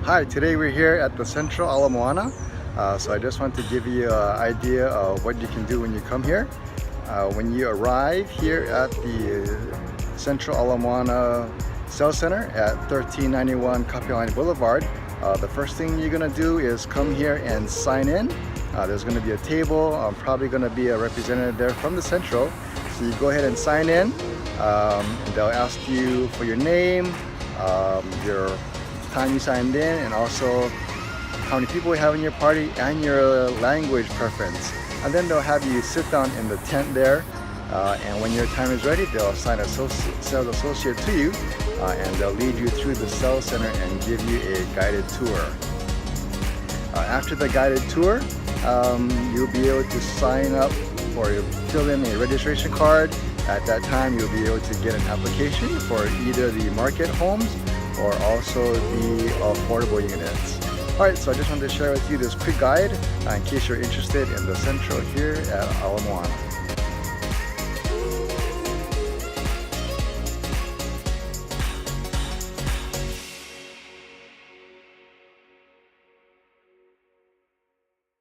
Hi, today we're here at the Central Ala Moana. So I just want to give you an idea of what you can do when you come here. When you arrive here at the Central Ala Moana Sales Center at 1391 Kapiolani Boulevard, the first thing you're going to do is come here and sign in. There's going to be a table, probably going to be a representative there from the Central. So you go ahead and sign in. They'll ask you for your name, your time you signed in, and also how many people you have in your party and your language preference. And then they'll have you sit down in the tent there, and when your time is ready, they'll assign a sales associate to you, and they'll lead you through the sales center and give you a guided tour. After the guided tour, you'll be able to sign up or fill in a registration card. At that time, you'll be able to get an application for either the market homes or also the affordable units. Alright, so I just wanted to share with you this quick guide in case you're interested in the Central here at Ala Moana.